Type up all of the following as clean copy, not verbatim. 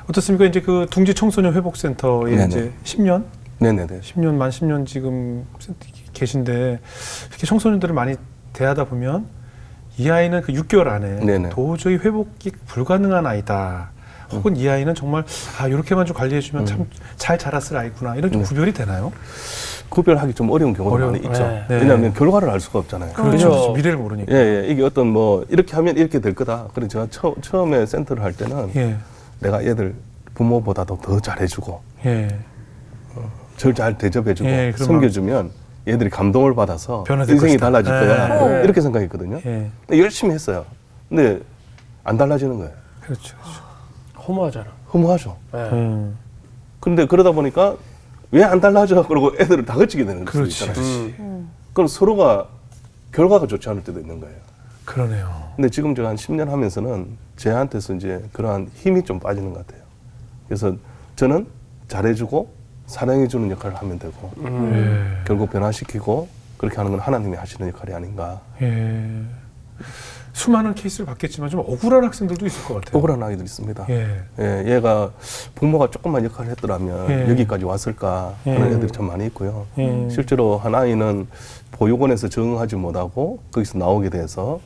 어떻습니까? 이제 그 둥지 청소년 회복센터에 네네. 이제 10년? 네네네. 10년, 만 10년 지금 계신데 이렇게 청소년들을 많이 대하다 보면 이 아이는 그 6개월 안에 네네. 도저히 회복이 불가능한 아이다. 혹은 이 아이는 정말 이렇게만 좀 관리해주면 참 잘 자랐을 아이구나. 이런 좀 네. 구별이 되나요? 구별하기 좀 어려운 경우가 어려운- 많이 있죠. 네. 왜냐하면 결과를 알 수가 없잖아요. 그렇죠. 미래를 모르니까. 예, 이게 어떤 뭐 이렇게 하면 이렇게 될 거다. 그래서 제가 처음에 센터를 할 때는 예. 내가 얘들 부모보다도 더 잘해주고 예. 절 잘 대접해주고 예, 그런 섬겨주면 얘들이 감동을 받아서 변화될 인생이 것이다. 달라질 예. 거야. 이렇게 생각했거든요. 예. 근데 열심히 했어요. 근데 안 달라지는 거예요. 그렇죠. 그렇죠. 허무하잖아. 허무하죠. 네. 그런데 그러다 보니까 왜 안 달라져? 그러고 애들을 다 거치게 되는 거죠. 그렇지. 그럼 서로가 결과가 좋지 않을 때도 있는 거예요. 그러네요. 근데 지금 제가 한 10년 하면서는 제한테서 이제 그러한 힘이 좀 빠지는 것 같아요. 그래서 저는 잘해주고 사랑해주는 역할을 하면 되고 예. 결국 변화시키고 그렇게 하는 건 하나님이 하시는 역할이 아닌가. 예. 수많은 케이스를 봤겠지만 좀 억울한 학생들도 있을 것 같아요. 억울한 아이들 있습니다. 예. 예, 얘가 부모가 조금만 역할을 했더라면 예. 여기까지 왔을까 하는 애들이 참 많이 있고요. 예. 실제로 한 아이는 보육원에서 적응하지 못하고 거기서 나오게 돼서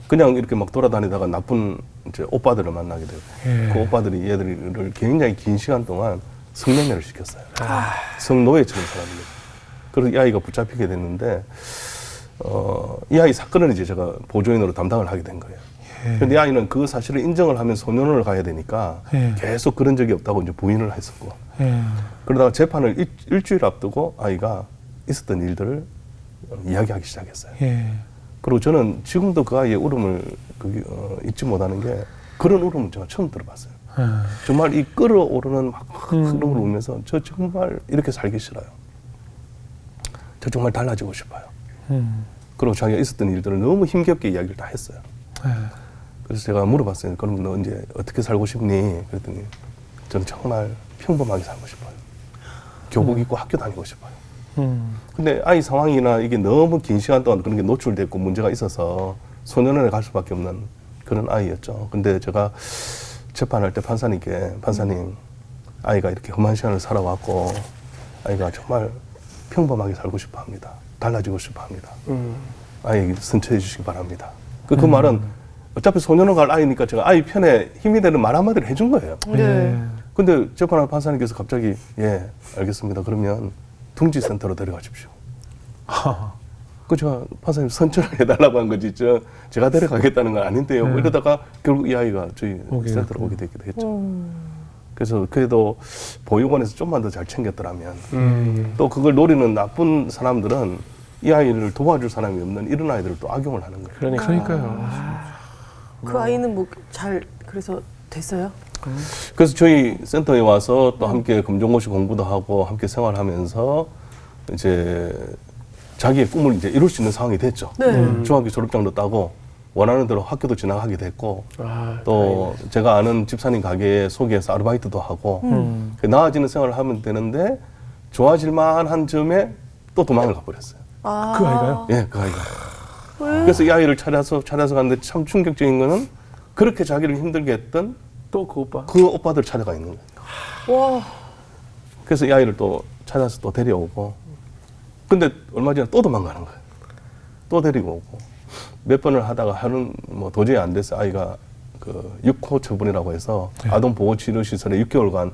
그냥 이렇게 막 돌아다니다가 나쁜 이제 오빠들을 만나게 되고 예. 그 오빠들이 얘들을 굉장히 긴 시간 동안 성매매를 시켰어요. 성노예처럼 살았습니다. 그래서 이 아이가 붙잡히게 됐는데 이 아이 사건을 이제 제가 보조인으로 담당을 하게 된 거예요. 그런데 이 아이는 그 사실을 인정을 하면 소년원을 가야 되니까 예. 계속 그런 적이 없다고 이제 부인을 했었고 예. 그러다가 재판을 일주일 앞두고 아이가 있었던 일들을 이야기하기 시작했어요. 예. 그리고 저는 지금도 그 아이의 울음을 잊지 못하는 게 그런 울음을 제가 처음 들어봤어요. 정말 이 끓어오르는 막 흐름을 울면서 저 정말 이렇게 살기 싫어요. 저 정말 달라지고 싶어요. 그리고 자기가 있었던 일들을 너무 힘겹게 이야기를 다 했어요. 예. 그래서 제가 물어봤어요. 그럼 너 이제 어떻게 살고 싶니? 그랬더니 저는 정말 평범하게 살고 싶어요. 교복 입고 학교 다니고 싶어요. 근데 아이 상황이나 이게 너무 긴 시간 동안 그런 게 노출됐고 문제가 있어서 소년원에 갈 수밖에 없는 그런 아이였죠. 근데 제가 재판할 때 판사님, 아이가 이렇게 험한 시간을 살아왔고 아이가 정말 평범하게 살고 싶어 합니다. 달라지고 싶어 합니다. 아이에게 선처해 주시기 바랍니다. 그 말은 어차피 소년원 갈 아이니까 제가 아이 편에 힘이 되는 말 한마디를 해준 거예요. 네. 근데 재판할 판사님께서 갑자기 예, 알겠습니다. 그러면 둥지 센터로 데려가 주십시오. 그 제가 판사님 선처를 해달라고 한 거지 제가 데려가겠다는 건 아닌데요. 뭐 이러다가 결국 이 아이가 저희 센터로 오게 되기도 했죠. 그래서 그래도 보육원에서 좀만 더 잘 챙겼더라면 또 그걸 노리는 나쁜 사람들은 이 아이를 도와줄 사람이 없는 이런 아이들을 또 악용을 하는 거예요. 그러니까요. 그 아이는 뭐 잘 그래서 됐어요? 그래서 저희 센터에 와서 또 함께 검정고시 공부도 하고 함께 생활하면서 이제 자기의 꿈을 이제 이룰 수 있는 상황이 됐죠. 네. 중학교 졸업장도 따고 원하는 대로 학교도 진학하게 됐고 아, 또 제가 아는 집사님 가게에 소개해서 아르바이트도 하고 나아지는 생활을 하면 되는데 좋아질 만한 점에 또 도망을 가버렸어요. 아. 그 아이가요? 예, 그 아이가. 그래서 이 아이를 찾아서 갔는데 참 충격적인 거는 그렇게 자기를 힘들게 했던 또 그 오빠. 그 오빠들 찾아가 있는 거예요. 와. 그래서 이 아이를 또 찾아서 또 데려오고 근데 얼마 전에 또 도망가는 거예요. 또 데리고 오고 몇 번을 하다가 하는 뭐 도저히 안 돼서 아이가 그 6호 처분이라고 해서 아동보호치료시설에 6개월간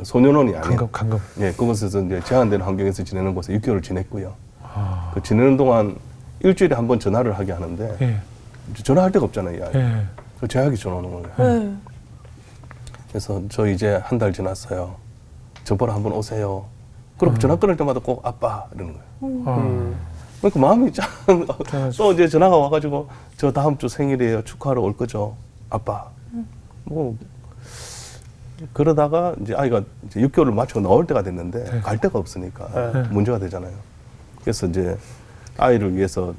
소년원이 아니에요. 감금. 예, 그곳에서 이제 제한된 환경에서 지내는 곳에 6개월을 지냈고요. 그 지내는 동안 일주일에 한 번 전화를 하게 하는데 예. 전화할 데가 없잖아요, 이 아이. 예. 그 제약이 전화 오는 거예요. 네. 그래서 저 이제 한 달 지났어요. 저 보러 한번 오세요. 그럼 전화 끊을 때마다 꼭 아빠 이러는 거예요. 그러니까 마음이 짠. 또 이제 전화가 와가지고 저 다음 주 생일이에요. 축하하러 올 거죠. 아빠. 뭐 그러다가 이제 아이가 이제 6개월을 마치고 나올 때가 됐는데 갈 데가 없으니까 문제가 되잖아요. 그래서 이제 아이를 위해서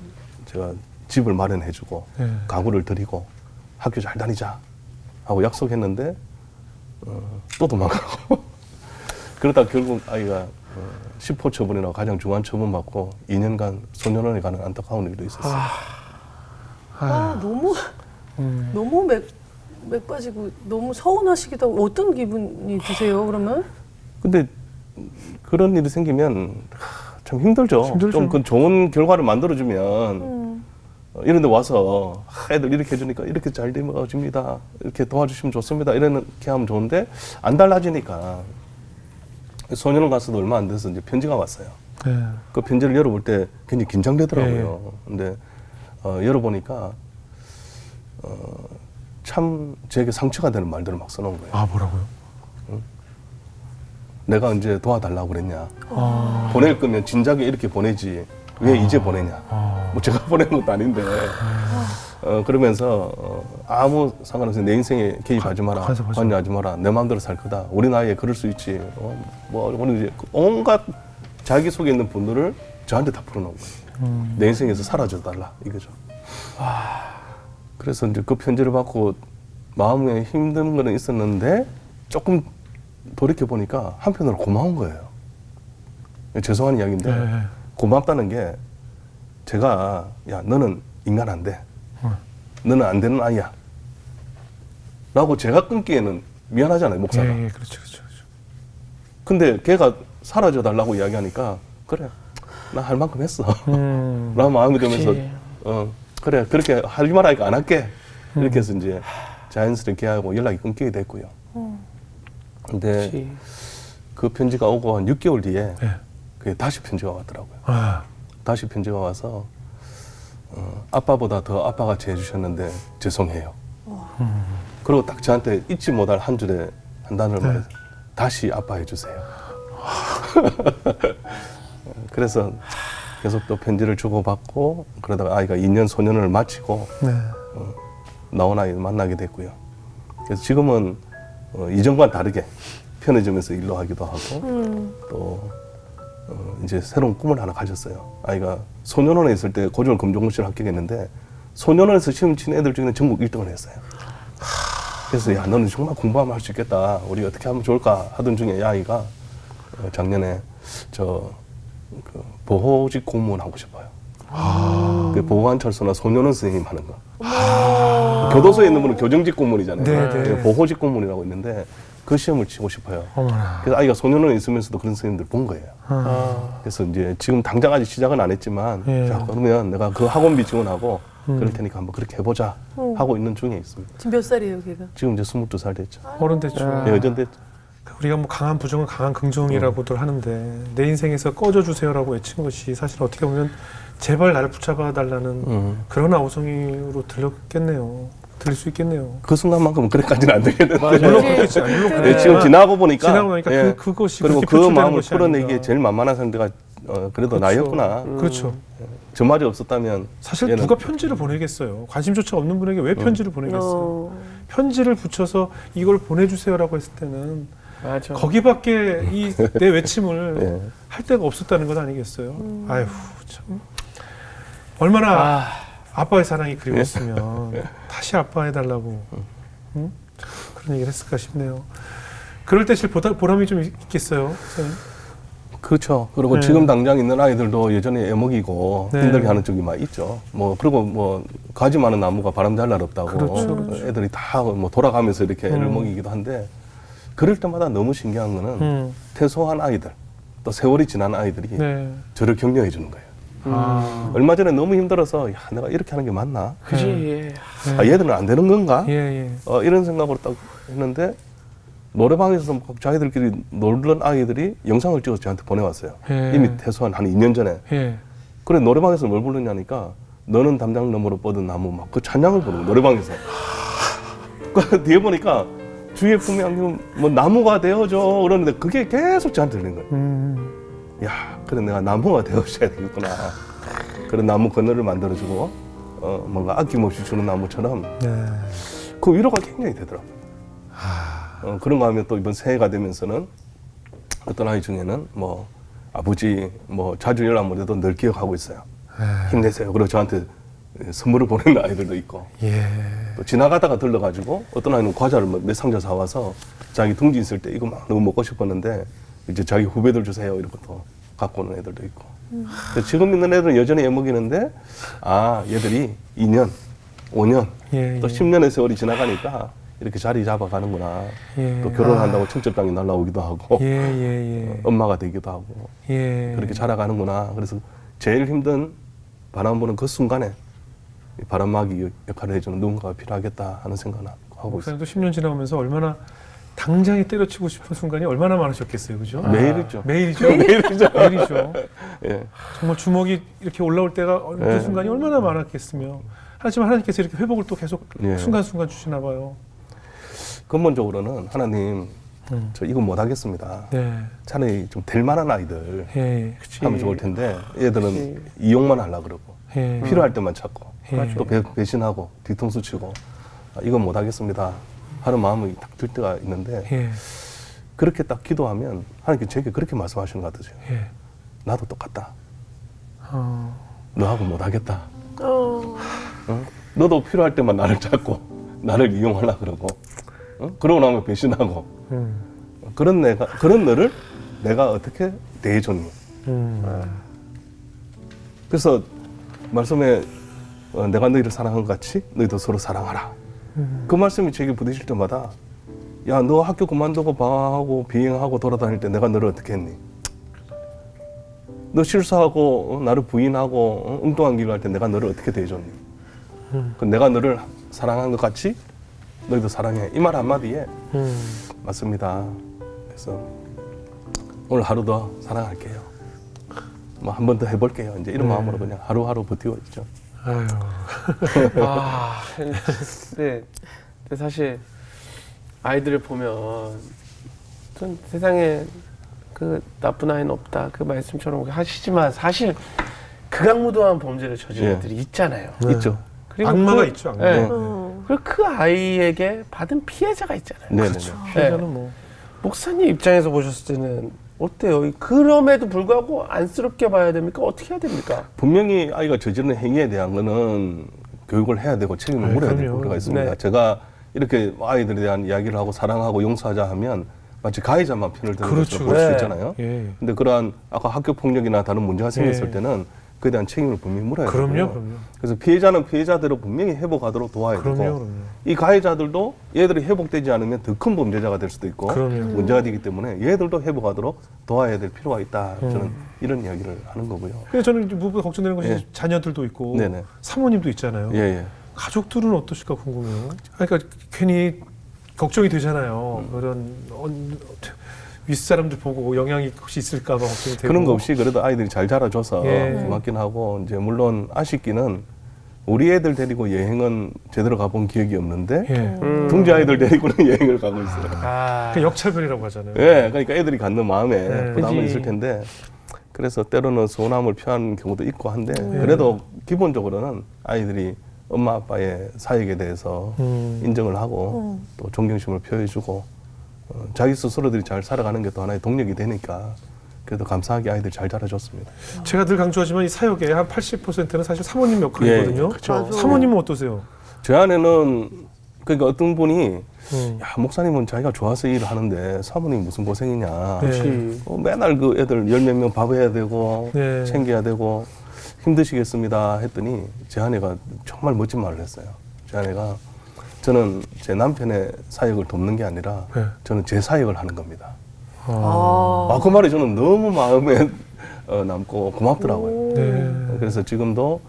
제가 집을 마련해주고 가구를 드리고 학교 잘 다니자 하고 약속했는데 또 도망가고 그러다 결국 아이가 10호 처분이라고 가장 중한 처분 받고 2년간 소년원에 가는 안타까운 일도 있었어요. 아, 너무 너무 맥 빠지고 너무 서운하시기도 하고 어떤 기분이 드세요, 그러면? 근데 그런 일이 생기면 참 힘들죠. 힘들죠. 좀 그 좋은 결과를 만들어주면 이런 데 와서 애들 이렇게 해주니까 이렇게 잘 되어집니다. 이렇게 도와주시면 좋습니다. 이렇게 하면 좋은데 안 달라지니까 소년원 가서도 얼마 안 돼서 이제 편지가 왔어요. 네. 그 편지를 열어볼 때 굉장히 긴장되더라고요. 근데 열어보니까 참 제게 상처가 되는 말들을 막 써놓은 거예요. 아, 뭐라고요? 내가 언제 도와달라고 그랬냐. 아. 보낼 거면 진작에 이렇게 보내지. 왜 이제 보내냐. 뭐 제가 보낸 것도 아닌데. 그러면서 아무 상관없이 내 인생에 개입하지 마라. 관여하지 마라. 내 마음대로 살 거다. 우리 나이에 그럴 수 있지. 오늘 이제 온갖 자기 속에 있는 분들을 저한테 다 풀어놓은 거예요. 내 인생에서 사라져 달라 이거죠. 그래서 이제 그 편지를 받고 마음에 힘든 거는 있었는데 조금 돌이켜 보니까 한편으로 고마운 거예요. 죄송한 이야기인데 네. 고맙다는 게 제가 야 너는 인간 안 돼. 너는 안 되는 아이야. 라고 제가 끊기에는 미안하잖아요, 목사가. 예, 그렇죠. 근데 걔가 사라져 달라고 이야기하니까 그래 나 할 만큼 했어 라는 마음이 들면서 그래 그렇게 하지 말라니까 안 할게 이렇게 해서 이제 자연스럽게 하고 연락이 끊기게 됐고요. 근데 그치. 그 편지가 오고 한 6개월 뒤에 예. 그게 다시 편지가 왔더라고요. 아, 다시 편지가 와서 아빠보다 더 아빠같이 해주셨는데 죄송해요. 그리고 딱 저한테 잊지 못할 한 줄의 한 단어를 네. 말해서 다시 아빠 해주세요. 그래서 계속 또 편지를 주고받고 그러다가 아이가 2년 소년을 마치고 네. 나온 아이를 만나게 됐고요. 그래서 지금은 이전과는 다르게 편의점에서 일로 하기도 하고 또 이제 새로운 꿈을 하나 가졌어요. 아이가 소년원에 있을 때 고졸 검정고시를 합격했는데 소년원에서 시험 친 애들 중에는 전국 1등을 했어요. 그래서 야 너는 정말 공부하면 할 수 있겠다. 우리 어떻게 하면 좋을까 하던 중에 이 아이가 작년에 그 보호직 공무원 하고 싶어요. 그 보호관찰소나 소년원 선생님 하는 거. 교도소에 있는 분은 교정직 공무원이잖아요. 네, 네. 보호직 공무원이라고 있는데 그 시험을 치고 싶어요. 어머나. 그래서 아이가 소년원에 있으면서도 그런 선생님들 본 거예요. 그래서 이제 지금 당장 아직 시작은 안 했지만 예. 자 그러면 내가 그 학원비 지원하고 그럴 테니까 한번 그렇게 해보자 하고 있는 중에 있습니다. 지금 몇 살이에요, 걔가? 지금 이제 22살 됐죠. 어른 됐죠. 예, 여전 됐죠. 우리가 뭐 강한 부정은 강한 긍정이라고들 하는데 내 인생에서 꺼져 주세요라고 외친 것이 사실 어떻게 보면 제발 나를 붙잡아 달라는 그런 아우성이로 들릴 수 있겠네요. 그 순간만큼은 그래까지는 안 되겠는데. 물론 그렇겠지. 물론 네, 그렇지만 지금 지나고 보니까 예. 그것이 그리고 그렇게 그 표출되는 마음을 것이 풀어내기에 아닌가. 제일 만만한 상대가 그래도 그렇죠. 나였구나. 그렇죠. 저말이 없었다면 사실 얘는 누가 편지를 보내겠어요. 관심조차 없는 분에게 왜 편지를 보내겠어요. 편지를 붙여서 이걸 보내주세요라고 했을 때는 맞아. 거기밖에 이 내 외침을 예. 할 데가 없었다는 것 아니겠어요. 아휴 참 얼마나 아빠의 사랑이 그리웠으면 다시 아빠 해달라고 응? 그런 얘기를 했을까 싶네요. 그럴 때 제일 보람이 좀 있겠어요, 선생님? 그렇죠. 그리고 네. 지금 당장 있는 아이들도 여전히 애먹이고 네. 힘들게 하는 쪽이 많이 있죠. 그리고 가지 많은 나무가 바람 잘 날 없다고 그렇죠. 애들이 다 돌아가면서 이렇게 애를 먹이기도 한데 그럴 때마다 너무 신기한 거는 퇴소한 아이들 또 세월이 지난 아이들이 네. 저를 격려해 주는 거예요. 얼마 전에 너무 힘들어서 야, 내가 이렇게 하는 게 맞나? 그지. 아, 얘들은 안 되는 건가? 예. 이런 생각으로 딱 했는데 노래방에서 막 자기들끼리 놀던 아이들이 영상을 찍어서 저한테 보내왔어요. 예. 이미 퇴소한 한 2년 전에. 예. 그래 노래방에서 뭘 부르냐니까 너는 담장 너머로 뻗은 나무 막 그 찬양을 부르고 노래방에서. 그 뒤에 보니까 주위에 분명 뭐 나무가 되어줘 그러는데 그게 계속 저한테 들리는 거예요. 야, 그래 내가 나무가 되어줘야 되겠구나. 그런 나무 그늘을 만들어주고 뭔가 아낌없이 주는 나무처럼 네. 그 위로가 굉장히 되더라고요. 그런 거 하면 또 이번 새해가 되면서는 어떤 아이 중에는 아버지 자주 연락 못 해도 늘 기억하고 있어요. 힘내세요. 그리고 저한테 선물을 보내는 아이들도 있고 예. 또 지나가다가 들러가지고 어떤 아이는 과자를 몇 상자 사와서 자기 둥지 있을 때 이거 막 너무 먹고 싶었는데 이제 자기 후배들 주세요 이러고 또 갖고 오는 애들도 있고 그래서 지금 있는 애들은 여전히 애먹이는데 얘들이 2년, 5년 예, 또 예. 10년의 세월이 지나가니까 이렇게 자리 잡아가는구나. 예. 또 결혼한다고 청첩장이 날라오기도 하고 예. 엄마가 되기도 하고 예. 그렇게 자라가는구나. 그래서 제일 힘든 바람 부는 그 순간에 이 바람막이 역할을 해주는 누군가가 필요하겠다 하는 생각을 하고 있어요. 목사님도 10년 지나오면서 얼마나 당장에 때려치고 싶은 순간이 얼마나 많으셨겠어요, 그죠? 매일이죠. 매일이죠. 매일이죠. 매일이죠. 예. 정말 주먹이 이렇게 올라올 때가 그 예. 순간이 얼마나 많았겠으며. 하지만 하나님께서 이렇게 회복을 또 계속 예. 순간순간 주시나 봐요. 근본적으로는 하나님 저 이거 못하겠습니다. 네. 차라리 좀 될 만한 아이들 예. 하면 좋을 텐데 얘들은 이용만 하려고 그러고 예. 필요할 때만 찾고 예. 또 배신하고 뒤통수 치고 이건 못하겠습니다 하는 마음이 딱 들 때가 있는데 예. 그렇게 딱 기도하면 하나님께 제게 그렇게 말씀하시는 것 같으세요. 예. 나도 똑같다. 어. 너하고 못하겠다. 어. 어? 너도 필요할 때만 나를 찾고 나를 이용하려고 그러고 그러고 나면 배신하고 그런 너를 내가 어떻게 대해줬니? 그래서 말씀에 내가 너희를 사랑한 것 같이 너희도 서로 사랑하라. 그 말씀이 제게 부딪힐 때마다 야, 너 학교 그만두고 방황하고 비행하고 돌아다닐 때 내가 너를 어떻게 했니? 너 실수하고 나를 부인하고 엉뚱한 길을 할 때 내가 너를 어떻게 대해줬니? 그 내가 너를 사랑한 것 같이 너희도 사랑해. 이 말 한마디에 맞습니다. 그래서 오늘 하루 더 사랑할게요. 뭐 한 번 더 해볼게요. 이제 이런 마음으로 그냥 하루하루 버티고 있죠. 아유. 아, 네. 근데 사실 아이들을 보면 전 세상에 그 나쁜 아이는 없다 그 말씀처럼 하시지만 사실 극악무도한 범죄를 저지른 예. 애들이 있잖아요. 있죠. 그리고 악마가 그, 있죠, 악마. 네. 어. 그리고 그 아이에게 받은 피해자가 있잖아요. 네네. 피해자는 뭐. 목사님 입장에서 보셨을 때는 어때요? 그럼에도 불구하고 안쓰럽게 봐야 됩니까? 어떻게 해야 됩니까? 분명히 아이가 저지르는 행위에 대한 거는 교육을 해야 되고 책임을 물어야 될 그럼요. 필요가 있습니다. 네. 제가 이렇게 아이들에 대한 이야기를 하고 사랑하고 용서하자 하면 마치 가해자만 편을 드는 그렇죠. 것처럼 볼 수 네. 있잖아요. 예. 근데 그러한 아까 학교 폭력이나 다른 문제가 생겼을 예. 때는 그에 대한 책임을 분명히 물어야 그럼요, 되고요. 그럼요. 그래서 피해자는 피해자대로 분명히 회복하도록 도와야 그럼요, 되고 그럼요. 이 가해자들도 얘들이 회복되지 않으면 더 큰 범죄자가 될 수도 있고 그럼요. 문제가 되기 때문에 얘들도 회복하도록 도와야 될 필요가 있다. 저는 이런 이야기를 하는 거고요. 그래서 저는 이제 무엇보다 걱정되는 것이 예. 자녀들도 있고 네네. 사모님도 있잖아요. 예, 예. 가족들은 어떠실까 궁금해요. 그러니까 괜히 걱정이 되잖아요. 그런 윗사람들 보고 영향이 혹시 있을까 봐 걱정이 되고. 그런 거 없이 그래도 아이들이 잘 자라줘서 예. 고맙긴 하고 이제 물론 아쉽기는 우리 애들 데리고 여행은 제대로 가본 기억이 없는데 예. 동지 아이들 데리고는 여행을 가고 있어요. 아, 그 역차별이라고 하잖아요. 예, 그러니까 애들이 갖는 마음에 네. 부담은 그치. 있을 텐데 그래서 때로는 서운함을 표하는 경우도 있고 한데 그래도 기본적으로는 아이들이 엄마 아빠의 사역에 대해서 인정을 하고 또 존경심을 표해주고 자기 스스로들이 잘 살아가는 게 또 하나의 동력이 되니까 그래도 감사하게 아이들 잘 자라줬습니다. 제가 늘 강조하지만 이 사역의 한 80%는 사실 사모님 역할이거든요. 예, 그쵸. 맞아. 사모님은 어떠세요? 제 안에는 그러니까 어떤 분이 음. 야 목사님은 자기가 좋아서 일을 하는데 사모님 무슨 고생이냐. 네. 맨날 그 애들 열 몇 명 밥해야 되고 네. 챙겨야 되고 힘드시겠습니다 했더니 제 아내가 정말 멋진 말을 했어요. 제 아내가 저는 제 남편의 사역을 돕는 게 아니라 네. 저는 제 사역을 하는 겁니다. 아. 그 말이 저는 너무 마음에 남고 고맙더라고요. 네. 그래서 지금도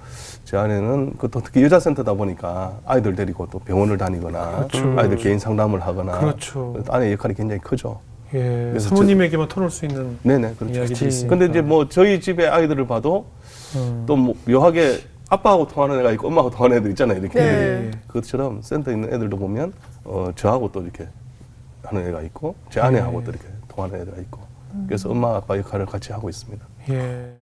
제 아내는 그것도 특히 여자센터다 보니까 아이들 데리고 또 병원을 다니거나 그렇죠. 아이들 개인 상담을 하거나 그렇죠. 아내의 역할이 굉장히 크죠. 예. 그래서 사모님에게만 터놓을 수 있는 네네 그렇죠. 이야기들이 있으니까. 근데 이제 뭐 저희 집의 아이들을 봐도 또 뭐 묘하게 아빠하고 통하는 애가 있고 엄마하고 통하는 애들 있잖아요. 이렇게 네. 그것처럼 센터에 있는 애들도 보면 저하고 또 이렇게 하는 애가 있고 제 아내하고 또 이렇게 통하는 애가 있고 그래서 엄마 아빠 역할을 같이 하고 있습니다. 예.